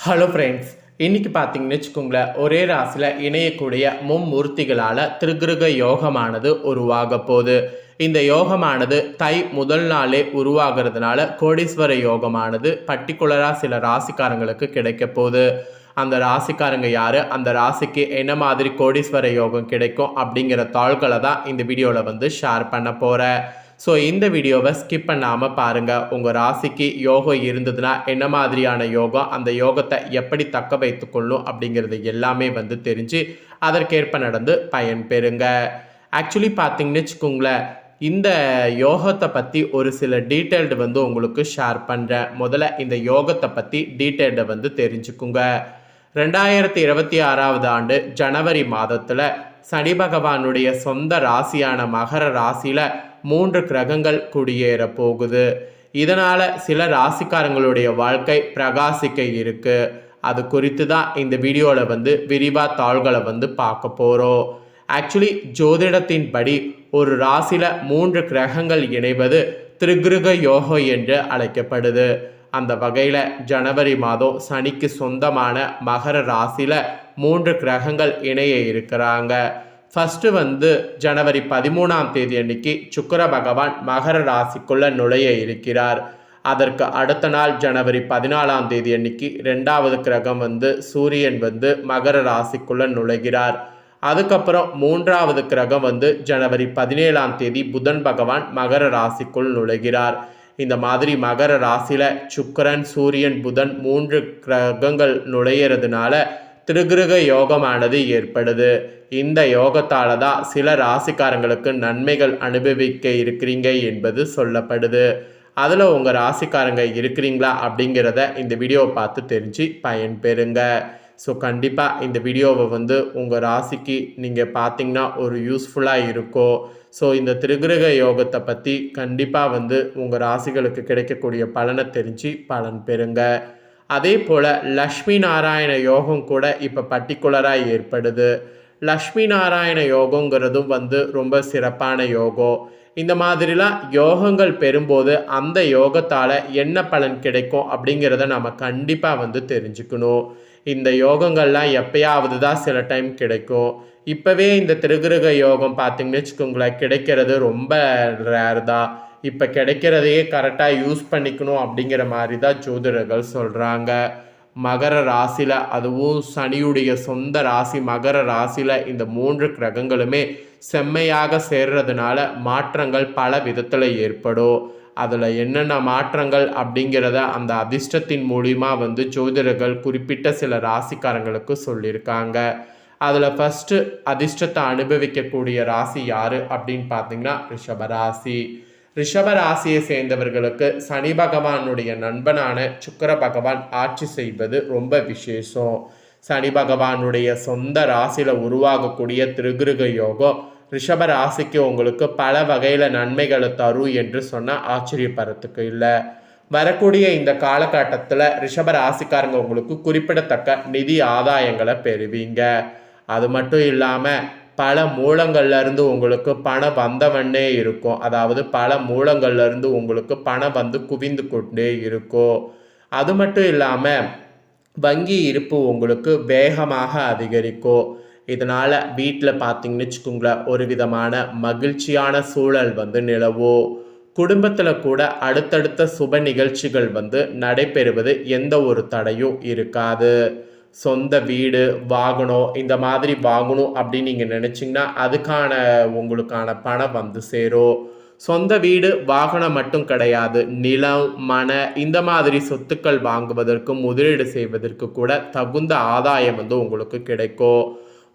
Hello friends, இன்னைக்கு பார்த்தீங்கன்னு வச்சுக்கோங்களேன், ஒரே ராசியில் இணையக்கூடிய மும்மூர்த்திகளால் திருக்கிருக யோகமானது உருவாக போகுது. இந்த யோகமானது தை முதல் நாளே உருவாகிறதுனால கோடீஸ்வர யோகமானது பர்டிகுலராக சில ராசிக்காரங்களுக்கு கிடைக்க போகுது. அந்த ராசிக்காரங்க யார், அந்த ராசிக்கு என்ன மாதிரி கோடீஸ்வர யோகம் கிடைக்கும் அப்படிங்கிற தாள்களை தான் இந்த வீடியோவில் ஷேர் பண்ண போகிறேன். ஸோ இந்த வீடியோவை ஸ்கிப் பண்ணாமல் பாருங்கள். உங்கள் ராசிக்கு யோகம் இருந்ததுன்னா என்ன மாதிரியான யோகம், அந்த யோகத்தை எப்படி தக்க வைத்துக்கொள்ளும் அப்படிங்கிறது எல்லாமே தெரிஞ்சு அதற்கேற்ப நடந்து பயன் பெறுங்க. ஆக்சுவலி பார்த்தீங்கன்னு வச்சுக்கோங்களேன், இந்த யோகத்தை பற்றி ஒரு சில டீட்டெயில்டு உங்களுக்கு ஷேர் பண்ணுறேன். முதல்ல இந்த யோகத்தை பற்றி டீட்டெயில்டை தெரிஞ்சுக்குங்க. 2026 ஆண்டு ஜனவரி மாதத்தில் சனி பகவானுடைய சொந்த ராசியான மகர ராசியில் 3 கிரகங்கள் குடியேற போகுது. இதனால் சில ராசிக்காரங்களுடைய வாழ்க்கை பிரகாசிக்க இருக்கு. அது குறித்து தான் இந்த வீடியோவில் விரிவாக தாள்களை பார்க்க போகிறோம். ஆக்சுவலி ஜோதிடத்தின்படி ஒரு ராசியில் 3 கிரகங்கள் இணைவது திரிகிருக யோகம் என்று அழைக்கப்படுது. அந்த வகையில் ஜனவரி மாதம் சனிக்கு சொந்தமான மகர ராசியில் 3 கிரகங்கள் இணைய இருக்கிறாங்க. ஃபஸ்ட்டு ஜனவரி 13ஆம் தேதி அன்னைக்கு சுக்கிர பகவான் மகர ராசிக்குள்ளே நுழைய இருக்கிறார். அதற்கு அடுத்த நாள் ஜனவரி 14ஆம் தேதி அன்னைக்கு 2வது கிரகம் சூரியன் மகர ராசிக்குள்ளே நுழைகிறார். அதுக்கப்புறம் 3வது கிரகம் ஜனவரி 17ஆம் தேதி புதன் பகவான் மகர ராசிக்குள் நுழைகிறார். இந்த மாதிரி மகர ராசியில் சுக்கிரன், சூரியன், புதன் 3 கிரகங்கள் நுழையிறதுனால திரிகிருக யோகமானது ஏற்படுது. இந்த யோகத்தால் தான் சில ராசிக்காரங்களுக்கு நன்மைகள் அனுபவிக்க இருக்கிறீங்க என்பது சொல்லப்படுது. அதில் உங்கள் ராசிக்காரங்க இருக்கிறீங்களா அப்படிங்கிறத இந்த வீடியோவை பார்த்து தெரிஞ்சு பயன் பெறுங்க. ஸோ கண்டிப்பாக இந்த வீடியோவை உங்கள் ராசிக்கு நீங்கள் பார்த்தீங்கன்னா ஒரு யூஸ்ஃபுல்லாக இருக்கும். ஸோ இந்த திரிகிருக யோகத்தை பற்றி கண்டிப்பாக உங்கள் ராசிகளுக்கு கிடைக்கக்கூடிய பலனை தெரிஞ்சு பலன் பெறுங்க. அதே போல் லக்ஷ்மி நாராயண யோகம் கூட இப்போ பர்டிகுலராக ஏற்படுது. லக்ஷ்மி நாராயண யோகங்கிறதும் ரொம்ப சிறப்பான யோகம். இந்த மாதிரிலாம் யோகங்கள் பெறும்போது அந்த யோகத்தால் என்ன பலன் கிடைக்கும் அப்படிங்கிறத நம்ம கண்டிப்பாக தெரிஞ்சுக்கணும். இந்த யோகங்கள்லாம் எப்பயாவது தான் சில டைம் கிடைக்கும். இப்போவே இந்த திரிகிருக யோகம் பார்த்திங்கன்னு வச்சுக்கோங்களேன், கிடைக்கிறது ரொம்ப ரேர் தான். இப்போ கிடைக்கிறதையே கரெக்டாக யூஸ் பண்ணிக்கணும் அப்படிங்கிற மாதிரி தான் ஜோதிடர்கள் சொல்கிறாங்க. மகர ராசியில், அதுவும் சனியுடைய சொந்த ராசி மகர ராசியில் இந்த 3 கிரகங்களுமே செம்மையாக சேர்றதுனால மாற்றங்கள் பல விதத்தில் ஏற்படும். அதில் என்னென்ன மாற்றங்கள் அப்படிங்கிறத அந்த அதிர்ஷ்டத்தின் மூலிமா ஜோதிடர்கள் குறிப்பிட்ட சில ராசிக்காரங்களுக்கு சொல்லியிருக்காங்க. அதில் ஃபஸ்ட்டு அதிர்ஷ்டத்தை அனுபவிக்கக்கூடிய ராசி யார் அப்படின்னு பார்த்தீங்கன்னா ரிஷபராசி. ரிஷபராசியை சேர்ந்தவர்களுக்கு சனி பகவானுடைய நண்பனான சுக்கிர பகவான் ஆட்சி செய்வது ரொம்ப விசேஷம். சனி பகவானுடைய சொந்த ராசியில் உருவாகக்கூடிய திரிகிருக யோகம் ரிஷப ராசிக்கு உங்களுக்கு பல வகையில் நன்மைகளை தரும் என்று சொன்னால் ஆச்சரியப்படுறதுக்கு இல்லை. வரக்கூடிய இந்த காலகட்டத்தில் ரிஷப ராசிக்காரங்க உங்களுக்கு குறிப்பிடத்தக்க நிதி ஆதாயங்களை பெறுவீங்க. அது மட்டும் இல்லாமல் பல மூலங்கள்லேருந்து உங்களுக்கு பணம் வந்தவண்ணே இருக்கும். அதாவது பல மூலங்கள்லேருந்து உங்களுக்கு பணம் குவிந்து கொண்டே இருக்கும். அது மட்டும் இல்லாமல் வங்கி இருப்பு உங்களுக்கு வேகமாக அதிகரிக்கும். இதனால் வீட்டில் பார்த்தீங்கன்னு வச்சுக்கோங்களேன், ஒரு விதமான மகிழ்ச்சியான சூழல் நிலவும். குடும்பத்தில் கூட அடுத்தடுத்த சுப நிகழ்ச்சிகள் நடைபெறுவது எந்த ஒரு தடையும் இருக்காது. சொந்த வீடு, வாகனம் இந்த மாதிரி வாங்கணும் அப்படின்னு நீங்கள் நினச்சிங்கன்னா அதுக்கான உங்களுக்கான பணம் சேரும். சொந்த வீடு, வாகனம் மட்டும் கிடையாது, நிலம், மனை இந்த மாதிரி சொத்துக்கள் வாங்குவதற்கு முதலீடு செய்வதற்கு கூட தகுந்த ஆதாயம் உங்களுக்கு கிடைக்கும்.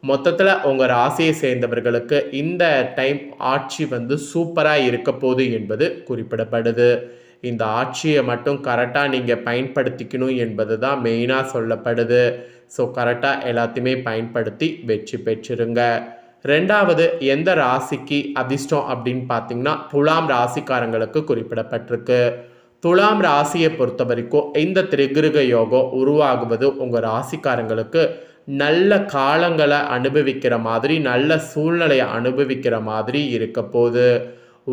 மொத்தத்தில் உங்கள் ராசியை சேர்ந்தவர்களுக்கு இந்த டைம் ஆட்சி சூப்பராக இருக்க போகுது என்பது குறிப்பிடப்படுது. இந்த ஆட்சியை மட்டும் கரெக்டாக நீங்கள் பயன்படுத்திக்கணும் என்பது தான் மெயினாக சொல்லப்படுது. ஸோ கரெக்டாக எல்லாத்தையுமே பயன்படுத்தி வெற்றி பெற்றிருங்க. ரெண்டாவது, எந்த ராசிக்கு அதிர்ஷ்டம் அப்படின்னு பார்த்தீங்கன்னா துலாம் ராசிக்காரங்களுக்கு குறிப்பிடப்பட்டிருக்கு. துலாம் ராசியை பொறுத்த வரைக்கும் இந்த திரிகிருக யோகம் உருவாகுவது உங்கள் ராசிக்காரங்களுக்கு நல்ல காலங்களை அனுபவிக்கிற மாதிரி, நல்ல சூழ்நிலையை அனுபவிக்கிற மாதிரி இருக்க போகுது.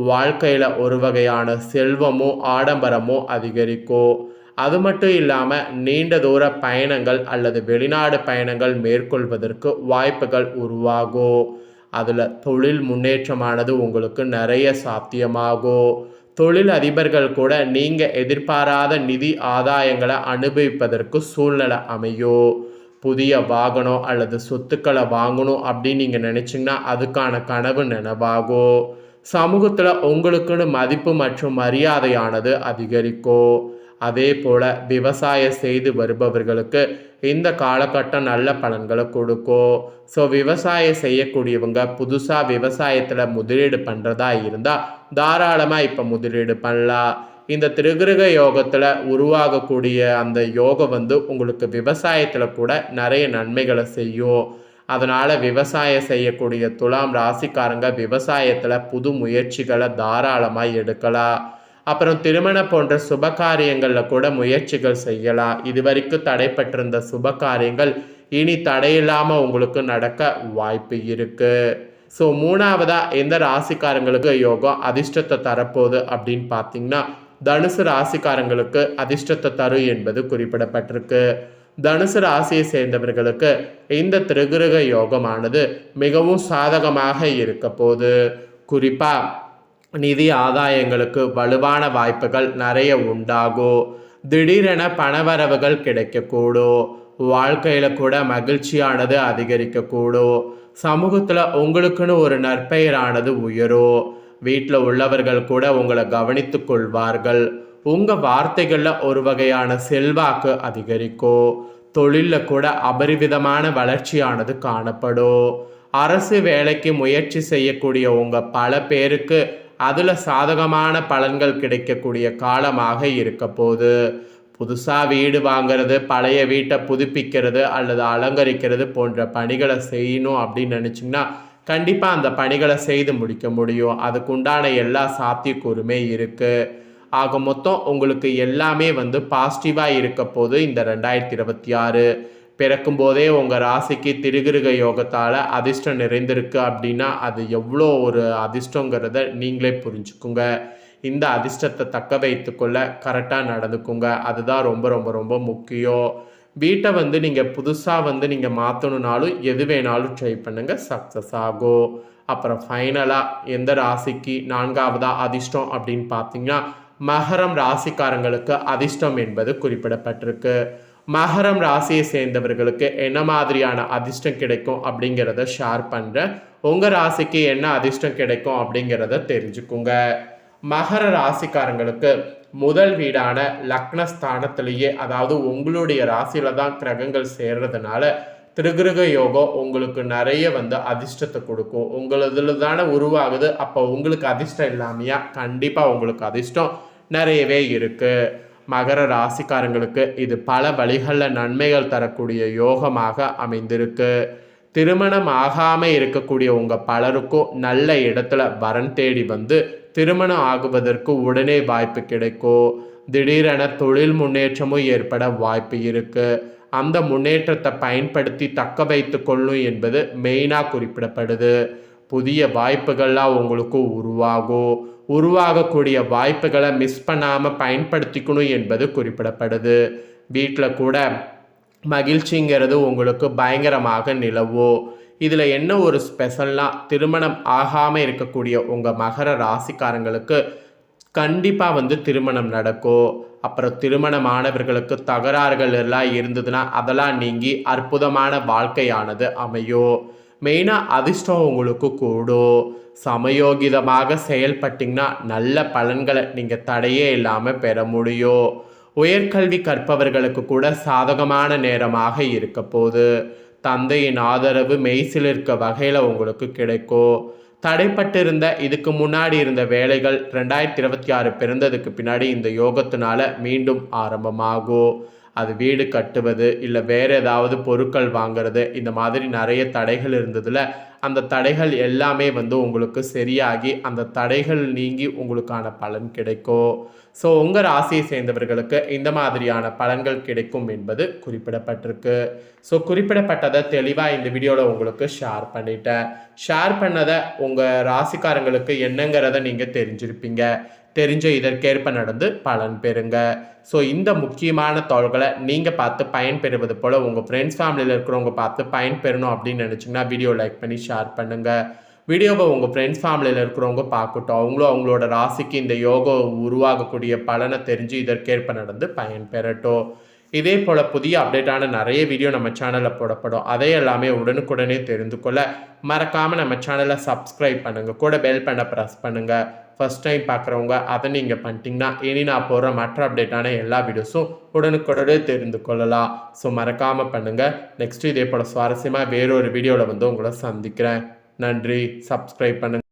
வாழ்க்கையில் ஒரு வகையான செல்வமோ ஆடம்பரமோ அதிகரிக்கும். அது மட்டும் இல்லாமல் நீண்ட தூர பயணங்கள் அல்லது வெளிநாடு பயணங்கள் மேற்கொள்வதற்கு வாய்ப்புகள் உருவாகும். அதில் தொழில் முன்னேற்றமானது உங்களுக்கு நிறைய சாத்தியமாகும். தொழில் அதிபர்கள் கூட நீங்கள் எதிர்பாராத நிதி ஆதாயங்களை அனுபவிப்பதற்கு சூழ்நிலை அமையும். புதிய வாகனம் அல்லது சொத்துக்களை வாங்கணும் அப்படின்னு நீங்கள் நினச்சிங்கன்னா அதுக்கான கனவு நினைவாகும். சமூகத்தில் உங்களுக்குன்னு மதிப்பு மற்றும் மரியாதையானது அதிகரிக்கும். அதே போல் விவசாயம் செய்து வருபவர்களுக்கு இந்த காலகட்டம் நல்ல பலன்களை கொடுக்கும். ஸோ விவசாயம் செய்யக்கூடியவங்க புதுசாக விவசாயத்தில் முதலீடு பண்ணுறதா இருந்தால் தாராளமாக இப்போ முதலீடு பண்ணலாம். இந்த திரிகிரக யோகத்தில் உருவாகக்கூடிய அந்த யோகம் உங்களுக்கு விவசாயத்தில் கூட நிறைய நன்மைகளை செய்யும். அதனால் விவசாயம் செய்யக்கூடிய துலாம் ராசிக்காரங்க விவசாயத்தில் புது முயற்சிகளை தாராளமாக எடுக்கலாம். அப்புறம் திருமணம் போன்ற சுப காரியங்களில் கூட முயற்சிகள் செய்யலாம். இதுவரைக்கும் தடைப்பட்டிருந்த சுப காரியங்கள் இனி தடையில்லாமல் உங்களுக்கு நடக்க வாய்ப்பு இருக்குது. ஸோ மூணாவதாக எந்த ராசிக்காரங்களுக்கு யோகம் அதிர்ஷ்டத்தை தரப்போகுது அப்படின்னு பார்த்தீங்கன்னா தனுசு ராசிக்காரங்களுக்கு அதிர்ஷ்டத்தை தரும் என்பது குறிப்பிடப்பட்டிருக்கு. தனுசு ராசியை சேர்ந்தவர்களுக்கு இந்த திரிகிரக யோகமானது மிகவும் சாதகமாக இருக்க போகுது. குறிப்பாக நிதி ஆதாயங்களுக்கு வலுவான வாய்ப்புகள் நிறைய உண்டாகும். திடீரென பணவரவுகள் கிடைக்கக்கூடும். வாழ்க்கையில் கூட மகிழ்ச்சியானது அதிகரிக்கக்கூடும். சமூகத்தில் உங்களுக்குன்னு ஒரு நற்பெயரானது உயரும். வீட்டில் உள்ளவர்கள் கூட உங்களை கவனித்து கொள்வார்கள். உங்கள் வார்த்தைகளில் ஒரு வகையான செல்வாக்கு அதிகரிக்கும். தொழிலில் கூட அபரிவிதமான வளர்ச்சியானது காணப்படும். அரசு வேலைக்கு முயற்சி செய்யக்கூடிய உங்கள் பல பேருக்கு அதில் சாதகமான பலன்கள் கிடைக்கக்கூடிய காலமாக இருக்க போகுது. புதுசாக வீடு வாங்கிறது, பழைய வீட்டை புதுப்பிக்கிறது அல்லது அலங்கரிக்கிறது போன்ற பணிகளை செய்யணும் அப்படின்னு நினச்சிங்கன்னா கண்டிப்பாக அந்த பணிகளை செய்து முடிக்க முடியும். அதுக்குண்டான எல்லா சாத்தியக்கூறுமே இருக்குது. ஆக மொத்தம் உங்களுக்கு எல்லாமே பாசிட்டிவாக இருக்க போது இந்த 2026. பிறக்கும் போதே உங்கள் ராசிக்கு திரிகிருக யோகத்தால் அதிர்ஷ்டம் நிறைந்திருக்கு அப்படின்னா அது எவ்வளோ ஒரு அதிர்ஷ்டங்கிறத நீங்களே புரிஞ்சுக்குங்க. இந்த அதிர்ஷ்டத்தை தக்க வைத்துக்கொள்ள கரெக்டாக நடந்துக்குங்க. அதுதான் ரொம்ப ரொம்ப ரொம்ப முக்கியம். வீட்டை நீங்கள் புதுசாக நீங்கள் மாற்றணுன்னாலும் எது வேணாலும் ட்ரை பண்ணுங்கள், சக்ஸஸ் ஆகும். அப்புறம் ஃபைனலாக எந்த ராசிக்கு 4வது அதிர்ஷ்டம் அப்படின்னு பார்த்தீங்கன்னா மகரம் ராசிக்காரங்களுக்கு அதிர்ஷ்டம் என்பது குறிப்பிடப்பட்டிருக்கு. மகரம் ராசியை சேர்ந்தவர்களுக்கு என்ன மாதிரியான அதிர்ஷ்டம் கிடைக்கும் அப்படிங்கிறத ஷேர் பண்ணுறேன். உங்கள் ராசிக்கு என்ன அதிர்ஷ்டம் கிடைக்கும் அப்படிங்கிறத தெரிஞ்சுக்குங்க. மகர ராசிக்காரங்களுக்கு முதல் வீடான லக்னஸ்தானத்திலேயே, அதாவது உங்களுடைய ராசியில தான் கிரகங்கள் சேர்றதுனால திரிகிரக யோகம் உங்களுக்கு நிறைய அதிர்ஷ்டத்தை கொடுக்கும். உங்களதுல தானே உருவாகுது, அப்போ உங்களுக்கு அதிர்ஷ்டம் இல்லாமையா? கண்டிப்பாக உங்களுக்கு அதிர்ஷ்டம் நிறையவே இருக்கு. மகர ராசிக்காரங்களுக்கு இது பல வழிகளில் நன்மைகள் தரக்கூடிய யோகமாக அமைந்திருக்கு. திருமணம் ஆகாமல் இருக்கக்கூடிய உங்கள் பலருக்கும் நல்ல இடத்துல வரன் தேடி திருமணம் ஆகுவதற்கு உடனே வாய்ப்பு கிடைக்கும். திடீரென தொழில் முன்னேற்றமும் ஏற்பட வாய்ப்பு இருக்குது. அந்த முன்னேற்றத்தை பயன்படுத்தி தக்க வைத்து கொள்ளும் என்பது மெயினாக குறிப்பிடப்படுது. புதிய வாய்ப்புகள்லாம் உங்களுக்கு உருவாகக்கூடிய வாய்ப்புகளை மிஸ் பண்ணாமல் பயன்படுத்திக்கணும் என்பது குறிப்பிடப்படுது. வீட்டில் கூட மகிழ்ச்சிங்கிறது உங்களுக்கு பயங்கரமாக நிலவும். இதில் என்ன ஒரு ஸ்பெஷல்னால் திருமணம் ஆகாமல் இருக்கக்கூடிய உங்கள் மகர ராசிக்காரங்களுக்கு கண்டிப்பாக திருமணம் நடக்கும். அப்புறம் திருமணமானவர்களுக்கு தகராறுகள் எல்லாம் இருந்ததுன்னா அதெல்லாம் நீங்கி அற்புதமான வாழ்க்கையானது அமையும். மெயினாக அதிர்ஷ்டம் உங்களுக்கு கூடும். சமயோகிதமாக செயல்பட்டிங்கன்னா நல்ல பலன்களை நீங்கள் தடையே இல்லாமல் பெற முடியும். உயர்கல்வி கற்பவர்களுக்கு கூட சாதகமான நேரமாக இருக்க போகுது. தந்தையின் ஆதரவு மெய்சிலிருக்க வகையில் உங்களுக்கு கிடைக்கும். தடைப்பட்டிருந்த இதுக்கு முன்னாடி இருந்த வேலைகள் 2026 பிறந்ததுக்கு பின்னாடி இந்த யோகத்தினால மீண்டும் ஆரம்பமாகும். அது வீடு கட்டுவது இல்லை வேறு ஏதாவது பொருட்கள் வாங்கிறது, இந்த மாதிரி நிறைய தடைகள் இருந்ததில் அந்த தடைகள் எல்லாமே உங்களுக்கு சரியாகி அந்த தடைகள் நீங்கி உங்களுக்கான பலன் கிடைக்கும். ஸோ உங்கள் ராசியை சேர்ந்தவர்களுக்கு இந்த மாதிரியான பலன்கள் கிடைக்கும் என்பது குறிப்பிடப்பட்டிருக்கு. ஸோ குறிப்பிடப்பட்டதை தெளிவாக இந்த வீடியோவில் உங்களுக்கு ஷேர் பண்ணிட்டேன். ஷேர் பண்ணதை உங்கள் ராசிக்காரங்களுக்கு என்னங்கிறத நீங்கள் தெரிஞ்சிருப்பீங்க. தெரிஞ்ச இதற்கேற்ப நடந்து பலன் பெறுங்க. ஸோ இந்த முக்கியமான தகவல்களை நீங்கள் பார்த்து பயன்பெறுவது போல் உங்கள் ஃப்ரெண்ட்ஸ் ஃபேமிலியில் இருக்கிறவங்க பார்த்து பயன்பெறணும் அப்படின்னு நினச்சிங்கன்னா வீடியோ லைக் பண்ணி ஷேர் பண்ணுங்கள். வீடியோவை உங்கள் ஃப்ரெண்ட்ஸ் ஃபேமிலியில் இருக்கிறவங்க பார்க்கட்டும். அவங்களும் அவங்களோட ராசிக்கு இந்த யோகம் உருவாகக்கூடிய பலனை தெரிஞ்சு இதற்கேற்ப நடந்து பயன்பெறட்டும். இதே போல் புதிய அப்டேட்டான நிறைய வீடியோ நம்ம சேனலில் போடப்படும். அதை எல்லாமே உடனுக்குடனே தெரிந்து கொள்ள மறக்காமல் நம்ம சேனலை சப்ஸ்கிரைப் பண்ணுங்கள். கூட பெல் பண்ண ப்ரெஸ் பண்ணுங்கள். ஃபஸ்ட் டைம் பார்க்குறவங்க அதை நீங்கள் பண்ணிட்டீங்கன்னா இனி நான் போடுற மற்ற அப்டேட்டான எல்லா வீடியோஸும் உடனுக்குடனே தெரிந்து கொள்ளலாம். ஸோ மறக்காமல் பண்ணுங்கள். நெக்ஸ்ட்டு இதே போல் சுவாரஸ்யமாக வேறொரு வீடியோவில் வந்து உங்களை சந்திக்கிறேன். நன்றி. சப்ஸ்கிரைப் பண்ணுங்கள்.